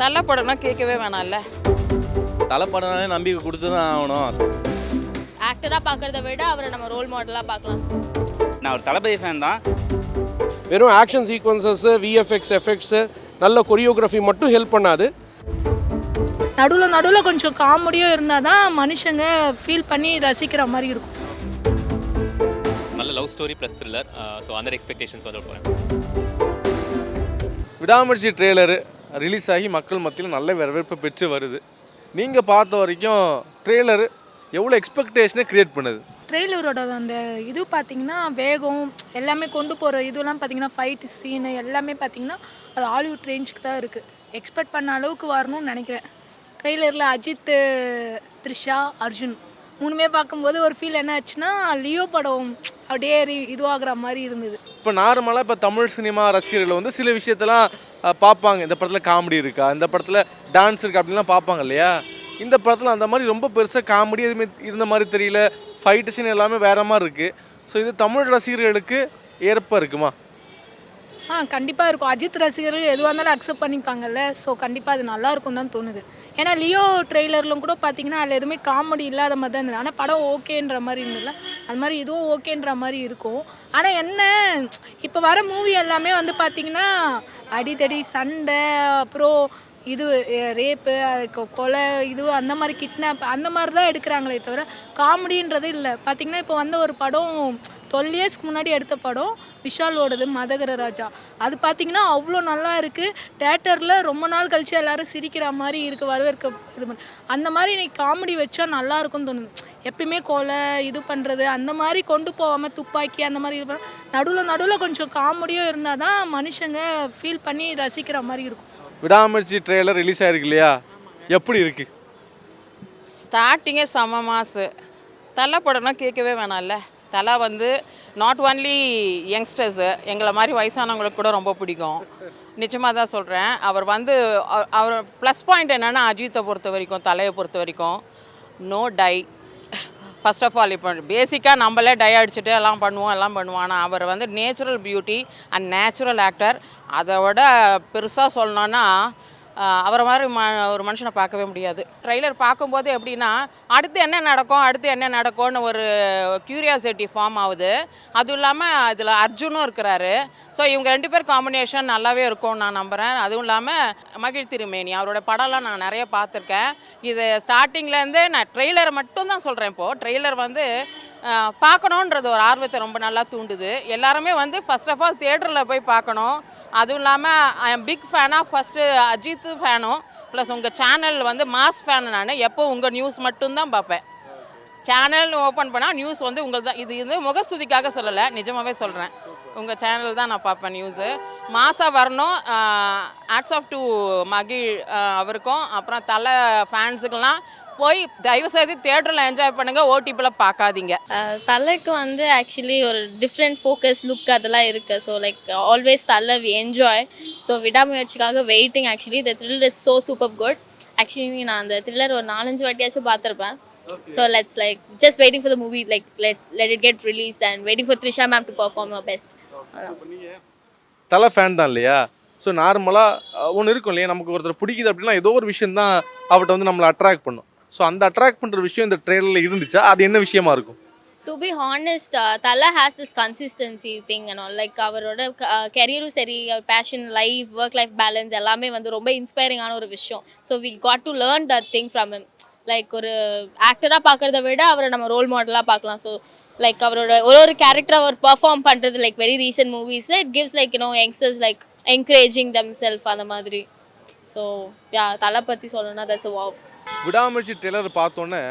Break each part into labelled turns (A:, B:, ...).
A: தலை படம்னா கேட்கவே வேணாம்ல.
B: தலை படம்னாலே நம்பிக்கை கொடுத்து தான் ஆகணும்.
C: ஆக்டராக பார்க்குறத விட அவரை நம்ம ரோல் மாடலாக பார்க்கலாம்.
D: நான் ஒரு தளபதி ஃபேன் தான்.
E: வெறும் ஆக்ஷன் சீக்வன்சஸ், விஎஃப்எக்ஸ் எஃபெக்ட்ஸு, நல்ல கொரியோகிராஃபி மட்டும் ஹெல்ப் பண்ணாது.
F: நடுவில் கொஞ்சம் காமெடியும் இருந்தால் தான் மனுஷங்க ஃபீல் பண்ணி ரசிக்கிற மாதிரி இருக்கும்.
G: நல்ல love story plus thriller. So அந்த எக்ஸ்பெக்டேஷன்ஸ் வந்து போகிறேன்.
H: விடாமுயற்சி ட்ரெய்லரு ரிலீஸ் ஆகி மக்கள் மத்தியில் நல்ல வரவேற்பு பெற்று வருது. நீங்கள் பார்த்த வரைக்கும் ட்ரெய்லரு எவ்வளோ எக்ஸ்பெக்டேஷனை க்ரியேட் பண்ணுது?
F: ட்ரெய்லரோட அந்த இது பார்த்திங்கன்னா வேகம் எல்லாமே கொண்டு போகிற இதெல்லாம் பார்த்திங்கன்னா ஃபைட் சீனு எல்லாமே பார்த்திங்கன்னா அது ஹாலிவுட் ரேஞ்சுக்கு தான் இருக்குது. எக்ஸ்பெக்ட் பண்ண அளவுக்கு வரணும்னு நினைக்கிறேன். ட்ரெய்லரில் அஜித், த்ரிஷா, அர்ஜுன் மூணுமே பார்க்கும்போது ஒரு ஃபீல் என்ன ஆச்சுன்னா லியோ படம் அப்படியே இதுவாகிற மாதிரி இருந்தது.
H: இப்போ நார்மலாக இப்போ தமிழ் சினிமா ரசிகர்கள் வந்து சில விஷயத்தெல்லாம் பார்ப்பாங்க. இந்த படத்தில் காமெடி இருக்கா, இந்த படத்தில் டான்ஸ் இருக்கா அப்படின்லாம் பார்ப்பாங்க இல்லையா? இந்த படத்தில் அந்த மாதிரி ரொம்ப பெருசாக காமெடி எதுவுமே இருந்த மாதிரி தெரியல. ஃபைட்டு சீன் எல்லாமே வேறு மாதிரி இருக்குது. ஸோ இது தமிழ் ரசிகர்களுக்கு ஏற்ப இருக்குமா?
F: கண்டிப்பாக இருக்கும். அஜித் ரசிகர்கள் எதுவாக இருந்தாலும் அக்செப்ட் பண்ணிப்பாங்கல்ல. ஸோ கண்டிப்பாக அது நல்லாயிருக்கும் தான் தோணுது. ஏன்னா லியோ ட்ரெய்லர்லும் கூட பார்த்தீங்கன்னா அதில் எதுவுமே காமெடி இல்லாத மாதிரி தான் இருந்தது. ஆனால் படம் ஓகேன்ற மாதிரி இருந்ததில்ல, அது மாதிரி இதுவும் ஓகேன்ற மாதிரி இருக்கும். ஆனால் என்ன இப்போ வர மூவி எல்லாமே வந்து பார்த்திங்கன்னா அடித்தடி சண்டை, அப்புறம் இது ரேப்பு, கொலை, இது அந்த மாதிரி கிட்னாப் அந்த மாதிரி தான் எடுக்கிறாங்களே தவிர காமெடின்றது இல்லை. பார்த்திங்கன்னா இப்போ வந்த ஒரு படம் 12 இயர்ஸ்க்கு முன்னாடி எடுத்த படம் விஷாலோடது மதகர ராஜா. அது பார்த்திங்கன்னா அவ்வளோ நல்லா இருக்குது. தேட்டரில் ரொம்ப நாள் கழிச்சு எல்லோரும் சிரிக்கிற மாதிரி இருக்குது, வரவேற்க இது பண்ண. அந்த மாதிரி இன்னைக்கு காமெடி வச்சா நல்லா இருக்கும்னு தோணுது. எப்பயுமே கொலை இது பண்ணுறது அந்த மாதிரி கொண்டு போகாமல் துப்பாக்கி அந்த மாதிரி இது பண்ண நடுவில் கொஞ்சம் காமெடியும் இருந்தால் தான் மனுஷங்க ஃபீல் பண்ணி ரசிக்கிற மாதிரி இருக்கும்.
H: விடாமுயற்சி ட்ரெய்லர் ரிலீஸ் ஆகிருக்கு இல்லையா? எப்படி இருக்குது?
A: ஸ்டார்டிங்கே செம மாசு. தலை படம்னா கேட்கவே வேணாம்ல. தலை வந்து நாட் ஒன்லி யங்ஸ்டர்ஸு, எங்களை மாதிரி வயசானவங்களுக்கு கூட ரொம்ப பிடிக்கும். நிச்சயமாக தான் சொல்கிறேன். அவர் வந்து அவர் ப்ளஸ் பாயிண்ட் என்னென்னா அஜித்தை பொறுத்த வரைக்கும், தலையை பொறுத்த வரைக்கும் நோ டை. ஃபர்ஸ்ட் ஆஃப் ஆல் இப்போ பேசிக்காக நம்மளே டை அடிச்சுட்டு எல்லாம் பண்ணுவோம். ஆனால் அவர் வந்து natural beauty and natural actor. அதை விட பெருசாக சொல்லணுன்னா அவரை மாதிரி ஒரு மனுஷனை பார்க்கவே முடியாது. ட்ரெய்லர் பார்க்கும்போது எப்படின்னா அடுத்து என்ன நடக்கும்னு ஒரு க்யூரியாசிட்டி ஃபார்ம் ஆகுது. அதுவும் இல்லாமல் இதில் அர்ஜுனும் இருக்கிறாரு. ஸோ இவங்க 2 பேர் காம்பினேஷன் நல்லாவே இருக்கும்னு நான் நம்புகிறேன். அதுவும் இல்லாமல் மகிழ் திருமேனி அவரோட படம்லாம் நான் நிறைய பார்த்துருக்கேன். இது ஸ்டார்டிங்லேருந்து நான் ட்ரெய்லரை மட்டும் தான் சொல்கிறேன். இப்போது ட்ரெய்லர் வந்து பார்க்கணுன்றது ஒரு ஆர்வத்தை ரொம்ப நல்லா தூண்டுது. எல்லாருமே வந்து ஃபர்ஸ்ட் ஆஃப் ஆல் தியேட்டரில் போய் பார்க்கணும். அதுவும் இல்லாமல் ஐ எம் பிக் ஃபேனாக ஃபஸ்ட்டு அஜித் ஃபேனும் ப்ளஸ் உங்கள் சேனல் வந்து மாஸ் ஃபேன். நான் எப்போ உங்கள் நியூஸ் மட்டும்தான் பார்ப்பேன். சேனல் ஓப்பன் பண்ணால் நியூஸ் வந்து உங்களுக்கு தான். இது முகஸ்துதிக்காக சொல்லலை, நிஜமாகவே சொல்கிறேன். உங்கள் சேனல் தான் நான் பார்ப்பேன். நியூஸு மாசாக வரணும். ஆட்ஸ் ஆஃப் டு மகிழ் அவருக்கும் அப்புறம் தலை ஃபேன்ஸுக்கெல்லாம் போய் தயவுசெய்து தியேட்டரில் என்ஜாய் பண்ணுங்கள், ஓடிபியில் பார்க்காதீங்க.
C: தலைக்கு வந்து ஆக்சுவலி ஒரு டிஃப்ரெண்ட் ஃபோக்கஸ் லுக் அதெல்லாம் இருக்குது. So like always Thala we enjoy. So விடாமுயற்சிக்காக waiting. Actually the thriller is so super good. Actually நான் அந்த த்ரில்லர் ஒரு 4-5 வாட்டியாச்சும் பார்த்துருப்பேன். So let's like just waiting for the movie, like let it get release and waiting for Trisha ma'am to perform அவர் best.
H: Thala fan தான் இல்லையா? So நார்மலாக ஒன்று இருக்கும் இல்லையா, நமக்கு ஒருத்தர் பிடிக்குது அப்படின்னா ஏதோ ஒரு விஷயம் தான் அவர்கிட்ட வந்து நம்மளை அட்ராக்ட் பண்ணும். ஸோ அந்த அட்ராக்ட் பண்ணுற விஷயம் இந்த ட்ரெய்லரில் இருந்துச்சா? அது என்ன விஷயமா இருக்கும்?
C: To be honest, Thala has this consistency thing and all. Like அவரோட கெரியரும் சரி, passion, life, work life balance எல்லாமே வந்து ரொம்ப இன்ஸ்பைரிங்கான ஒரு விஷயம். So we got to learn that thing from him. Like ஒரு ஆக்டராக பார்க்குறத விட அவரை நம்ம ரோல் மாடலாக பார்க்கலாம். ஸோ லைக் அவரோட ஒரு கேரக்டரை அவர் பர்ஃபார்ம் பண்ணுறது லைக் வெரி ரீசென்ட் மூவிஸில் it gives like youngsters like encouraging them self அந்த மாதிரி. ஸோ தலை பற்றி சொல்லணும்னா that's a wow.
H: Vidaamuyarchi trailer பார்த்தோன்னே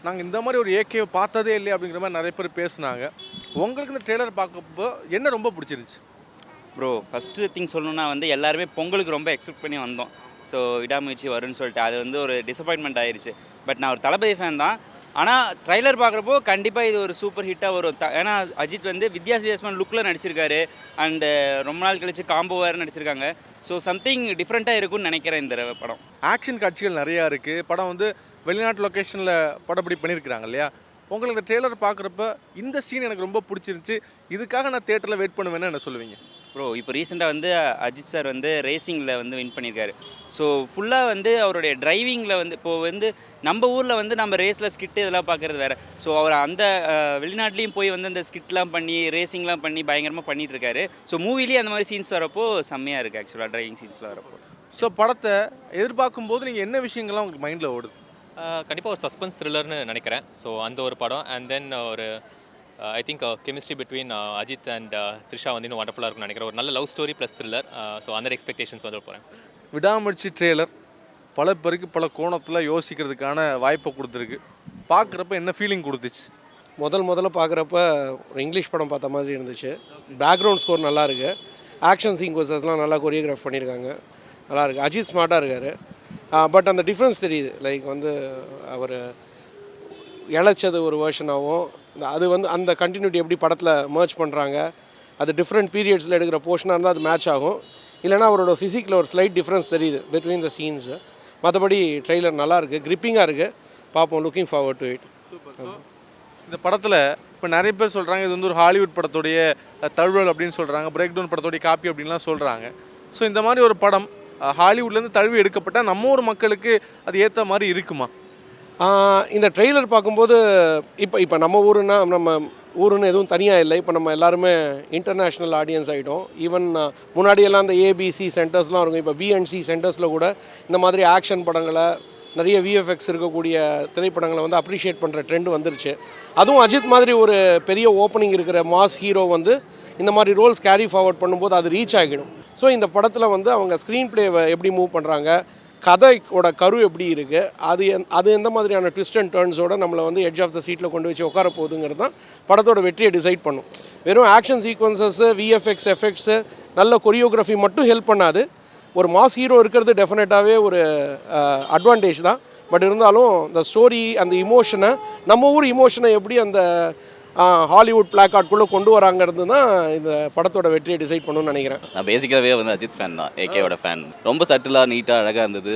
H: நாங்கள் இந்த மாதிரி ஒரு ஏகே பார்த்ததே இல்லை அப்படிங்கிற மாதிரி நிறைய பேர் பேசுனாங்க. உங்களுக்கு இந்த ட்ரெய்லர் பார்க்கப்போ என்ன ரொம்ப பிடிச்சிருந்துச்சு?
D: ப்ரோ ஃபஸ்ட்டு திங் சொல்லணுன்னா வந்து எல்லாருமே பொங்கலுக்கு ரொம்ப எக்ஸ்பெக்ட் பண்ணி வந்தோம். ஸோ விடாமுயற்சி வரும்னு சொல்லிட்டு அது வந்து ஒரு டிசப்பாயின்மெண்ட் ஆயிடுச்சு. பட் நான் ஒரு தளபதி ஃபேன் தான். ஆனால் ட்ரைலர் பார்க்குறப்போ கண்டிப்பாக இது ஒரு சூப்பர் ஹிட்டாக வரும். ஏன்னா அஜித் வந்து வித்தியாசமான லுக்கில் நடிச்சிருக்காரு. அண்டு ரொம்ப நாள் கழிச்சு காம்போ வேறு நடிச்சிருக்காங்க. ஸோ சம்திங் டிஃப்ரெண்ட்டாக இருக்கும்னு நினைக்கிறேன் இந்த படம்.
H: ஆக்ஷன் காட்சிகள் நிறையா இருக்குது. படம் வந்து வெளிநாட்டு லொக்கேஷனில் படப்படி பண்ணியிருக்கிறாங்க இல்லையா? உங்களுக்கு இந்த ட்ரெய்லர் பார்க்குறப்ப இந்த சீன் எனக்கு ரொம்ப பிடிச்சிருந்துச்சி, இதுக்காக நான் தியேட்டரில் வெயிட் பண்ணுவேன்னு என்ன சொல்லுவீங்க?
D: ப்ரோ இப்போ ரீசெண்டாக வந்து அஜித் சார் வந்து ரேசிங்கில் வந்து வின் பண்ணியிருக்காரு. ஸோ ஃபுல்லாக வந்து அவருடைய டிரைவிங்கில் வந்து இப்போது வந்து நம்ம ஊரில் வந்து நம்ம ரேஸில் ஸ்கிட்டு இதெல்லாம் பார்க்குறது வேறு. ஸோ அவர் அந்த வெளிநாட்லேயும் போய் வந்து அந்த ஸ்கிட்லாம் பண்ணி ரேசிங்லாம் பண்ணி பயங்கரமாக பண்ணிகிட்டு இருக்காரு. ஸோ மூவிலேயே அந்த மாதிரி சீன்ஸ் வரப்போ செம்மையாக இருக்குது ஆக்சுவலாக டிரைவிங் சீன்ஸ்லாம் வரப்போ.
H: ஸோ படத்தை எதிர்பார்க்கும் போது நீங்கள் என்ன விஷயங்கள்லாம் உங்களுக்கு மைண்டில் ஓடுது?
G: கண்டிப்பாக ஒரு சஸ்பென்ஸ் த்ரில்லர்னு நினைக்கிறேன். ஸோ அந்த ஒரு படம் அண்ட் தென் ஒரு I think chemistry between Ajith and Trisha வந்து இன்னும் வண்டர்ஃபுல்லாக இருக்கும்னு நினைக்கிறேன். ஒரு நல்ல love story plus thriller. So அந்த எக்ஸ்பெக்டேஷன்ஸ் வந்து போகிறேன்.
H: விடாமுயற்சி ட்ரெய்லர் பல பேருக்கு பல கோணத்தில் யோசிக்கிறதுக்கான வாய்ப்பை கொடுத்துருக்கு. பார்க்குறப்ப என்ன ஃபீலிங் கொடுத்துச்சு?
E: முதல்ல பார்க்குறப்ப ஒரு இங்கிலீஷ் படம் பார்த்த மாதிரி இருந்துச்சு. பேக்ரவுண்ட் ஸ்கோர் நல்லா இருக்குது. ஆக்ஷன் சீக்வன்சஸ்லாம் நல்லா கொரியோகிராஃப் பண்ணியிருக்காங்க. நல்லா இருக்குது. அஜித் ஸ்மார்ட்டாக இருக்கார். பட் அந்த டிஃப்ரென்ஸ் தெரியுது. லைக் வந்து அவர் இழைச்சது ஒரு வேர்ஷனாகவும் அது வந்து அந்த கண்டினியூட்டி எப்படி படத்தில் மர்ஜ் பண்ணுறாங்க, அது டிஃப்ரெண்ட் பீரியட்ஸில் எடுக்கிற போர்ஷனாக இருந்தால் அது மேட்ச் ஆகும். இல்லைனா அவரோட ஃபிசிக்கில் ஒரு ஸ்லைட் டிஃப்ரென்ஸ் தெரியுது பிட்வீன் த சீன்ஸு. மற்றபடி ட்ரெய்லர் நல்லாயிருக்கு, கிரிப்பிங்காக இருக்குது. பார்ப்போம், லுக்கிங் ஃபார்வர்ட் டு இட்.
H: இந்த படத்தில் இப்போ நிறைய பேர் சொல்கிறாங்க இது வந்து ஒரு ஹாலிவுட் படத்துடைய தழுவல் அப்படின்னு சொல்கிறாங்க, பிரேக் டவுன் படத்துடைய காப்பி அப்படின்லாம் சொல்கிறாங்க. ஸோ இந்த மாதிரி ஒரு படம் ஹாலிவுட்லேருந்து தழுவி எடுக்கப்பட்டால் நம்ம ஊர் மக்களுக்கு அது ஏற்ற மாதிரி இருக்குமா?
E: இந்த ட்ரெய்லர் பார்க்கும்போது இப்போ நம்ம ஊருன்னு எதுவும் தனியாக இல்லை. இப்போ நம்ம எல்லாருமே இன்டர்நேஷ்னல் ஆடியன்ஸ் ஆகிட்டோம். ஈவன் முன்னாடியெல்லாம் அந்த ஏபிசி சென்டர்ஸ்லாம் இருக்கும். இப்போ பிஎன்சி சென்டர்ஸில் கூட இந்த மாதிரி ஆக்ஷன் படங்களை நிறைய விஎஃப்எக்ஸ் இருக்கக்கூடிய திரைப்படங்களை வந்து அப்ரிஷியேட் பண்ணுற ட்ரெண்ட் வந்துருச்சு. அதுவும் அஜித் மாதிரி ஒரு பெரிய ஓப்பனிங் இருக்கிற மாஸ் ஹீரோ வந்து இந்த மாதிரி ரோல்ஸ் கேரி ஃபார்வர்ட் பண்ணும்போது அது ரீச் ஆகிடும். ஸோ இந்த படத்தில் வந்து அவங்க ஸ்க்ரீன் பிளேவை எப்படி மூவ் பண்ணுறாங்க, கதையோட கரு எப்படி இருக்குது, அது எந்த மாதிரியான ட்விஸ்ட் அண்ட் டர்ன்ஸோட நம்மளை வந்து எட்ஜ் ஆஃப் த சீட்டில் கொண்டு வச்சு உட்கார போகுதுங்கிறது தான் படத்தோட வெற்றியை டிசைட் பண்ணும். வெறும் ஆக்ஷன் சீக்வன்சஸ்ஸு, விஎஃப்எக்ஸ் எஃபெக்ட்ஸு, நல்ல கொரியோகிராஃபி மட்டும் ஹெல்ப் பண்ணாது. ஒரு மாஸ் ஹீரோ இருக்கிறது டெஃபினட்டாகவே ஒரு அட்வான்டேஜ் தான். பட் இருந்தாலும் இந்த ஸ்டோரி, அந்த இமோஷனை, நம்ம ஊர் இமோஷனை எப்படி அந்த ஹாலிவுட் பிளாக்கார்ட்குள்ளே கொண்டு வராங்கிறது தான் இந்த படத்தோட வெற்றியை டிசைட் பண்ணணும்னு நினைக்கிறேன்.
I: நான் பேசிக்காகவே வந்து அஜித் ஃபேன் தான், ஏகேவோட ஃபேன். ரொம்ப சட்டிலாக நீட்டாக அழகாக இருந்தது.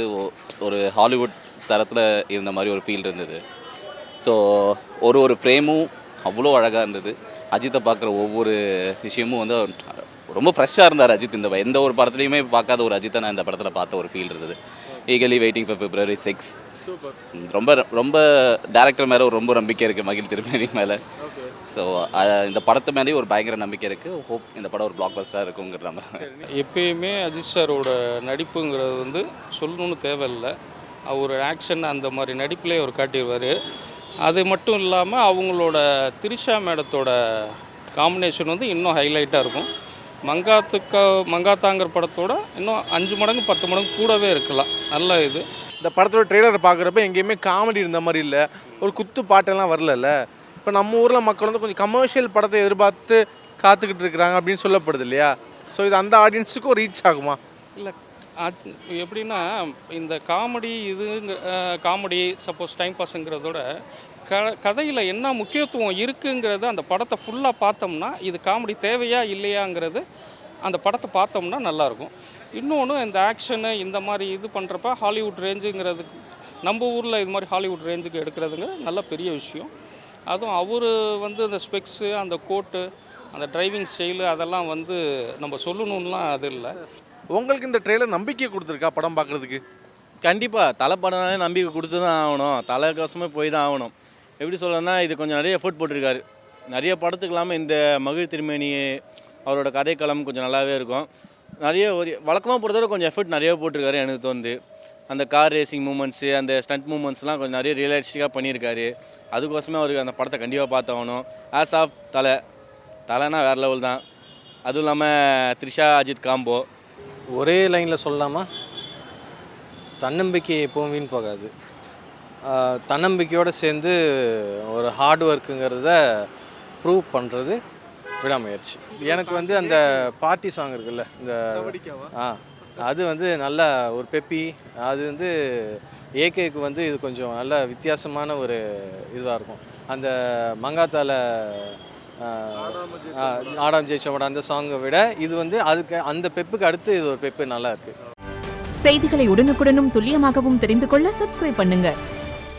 I: ஒரு ஹாலிவுட் தரத்தில் இருந்த மாதிரி ஒரு ஃபீல் இருந்தது. ஸோ ஒரு ஃப்ரேமும் அவ்வளோ அழகாக இருந்தது. அஜித்தை பார்க்குற ஒவ்வொரு விஷயமும் வந்து ரொம்ப ஃப்ரெஷ்ஷாக இருந்தார் அஜித். எந்த ஒரு படத்துலையுமே பார்க்காத ஒரு அஜித்தை நான் இந்த படத்தில் பார்த்த ஒரு ஃபீல் இருந்தது. Eagerly waiting for February 6. ரொம்ப டேரக்டர் மேலே ரொம்ப நம்பிக்கை இருக்குது, மகிழ் திருமேனி மேலே. ஸோ இந்த படத்து மேலேயும் ஒரு பயங்கர நம்பிக்கை இருக்குது. ஹோப் இந்த படம் ஒரு பிளாக் பஸ்டராக இருக்குங்கிற மாதிரி.
J: எப்பயுமே அஜித் சாரோட நடிப்புங்கிறது வந்து சொல்லணும்னு தேவையில்லை. அவர் ஆக்ஷன் அந்த மாதிரி நடிப்புலேயே அவர் காட்டிடுவார். அது மட்டும் இல்லாமல் அவங்களோட திரிஷா மேடத்தோட காம்பினேஷன் வந்து இன்னும் ஹைலைட்டாக இருக்கும். மங்காத்தாங்கிற படத்தோட இன்னும் 5 மடங்கு 10 மடங்கு கூடவே இருக்கலாம். நல்ல இது.
H: இந்த படத்தோட ட்ரெய்லரை பார்க்குறப்ப எங்கேயுமே காமெடி இருந்த மாதிரி இல்லை, ஒரு குத்து பாட்டெல்லாம் வரல. இப்போ நம்ம ஊரில் மக்கள் வந்து கொஞ்சம் கமர்ஷியல் படத்தை எதிர்பார்த்து காத்துக்கிட்டு இருக்கிறாங்க அப்படின்னு சொல்லப்படுது இல்லையா? ஸோ இது அந்த ஆடியன்ஸுக்கும் ரீச் ஆகுமா?
J: இல்லை, எப்படின்னா இந்த காமெடி சப்போஸ் டைம் பாஸுங்கிறதோட கதையில் என்ன முக்கியத்துவம் இருக்குங்கிறது அந்த படத்தை ஃபுல்லாக பார்த்தோம்னா இது காமெடி தேவையா இல்லையாங்கிறது அந்த படத்தை பார்த்தோம்னா நல்லாயிருக்கும். இன்னொன்று இந்த ஆக்ஷனு இந்த மாதிரி இது பண்ணுறப்ப ஹாலிவுட் ரேஞ்சுங்கிறது நம்ம ஊரில் இது மாதிரி ஹாலிவுட் ரேஞ்சுக்கு எடுக்கிறதுங்கிறது நல்ல பெரிய விஷயம். அதுவும் அவர் வந்து அந்த ஸ்பெக்ஸு, அந்த கோட்டு, அந்த டிரைவிங் ஸ்டைலு அதெல்லாம் வந்து நம்ம சொல்லணும்லாம் அது இல்லை.
H: உங்களுக்கு இந்த ட்ரெய்லர் நம்பிக்கை கொடுத்துருக்கா படம் பார்க்குறதுக்கு?
B: கண்டிப்பாக தலை படம்னாலே நம்பிக்கை கொடுத்து தான் ஆகணும். தலை கோசமே போய் தான் ஆகணும். எப்படி சொல்லணும்னா இது கொஞ்சம் நிறைய எஃபோர்ட் போட்டிருக்காரு. நிறைய படத்துக்கு இல்லாமல் இந்த மகிழ் திருமேனி அவரோட கதைக்களம் கொஞ்சம் நல்லாவே இருக்கும். நிறைய ஒரு வழக்கமாக பொறுத்தவரை கொஞ்சம் எஃபர்ட் நிறைய போட்டிருக்காரு எனக்கு தோணுது. அந்த கார் ரேசிங் மூமெண்ட்ஸு, அந்த ஸ்டண்ட் மூமெண்ட்ஸ்லாம் கொஞ்சம் நிறைய ரியலிஸ்டிக்காக பண்ணியிருக்காரு. அதுக்கோசமே அவருக்கு அந்த படத்தை கண்டிப்பாக பார்த்தாகணும். ஆஸ் ஆஃப் தலைனா வேறு லெவல் தான். அதுவும் இல்லாமல் த்ரிஷா அஜித் காம்போ.
K: ஒரே லைனில் சொல்லலாமா? தன்னம்பிக்கை எப்பவும் வீண் போகாது. தன்னம்பிக்கையோடு சேர்ந்து ஒரு ஹார்ட் ஒர்க்குங்கிறத ப்ரூவ் பண்ணுறது விடாமுயற்சி. எனக்கு வந்து அந்த பார்ட்டி சாங் இருக்குல்ல, இந்த அது வந்து நல்ல ஒரு பெப்பி. அது வந்து ஏகேக்கு வந்து இது கொஞ்சம் நல்ல வித்தியாசமான ஒரு இதுவாக இருக்கும். அந்த மங்காத்தால ஆடாம் ஜெயிச்சோட அந்த சாங்கை விட இது வந்து அதுக்கு அந்த பெப்புக்கு அடுத்து இது ஒரு பெப்பு நல்லா இருக்குது.
L: செய்திகளை உடனுக்குடனும் துல்லியமாகவும் தெரிந்து கொள்ள சப்ஸ்கிரைப் பண்ணுங்க.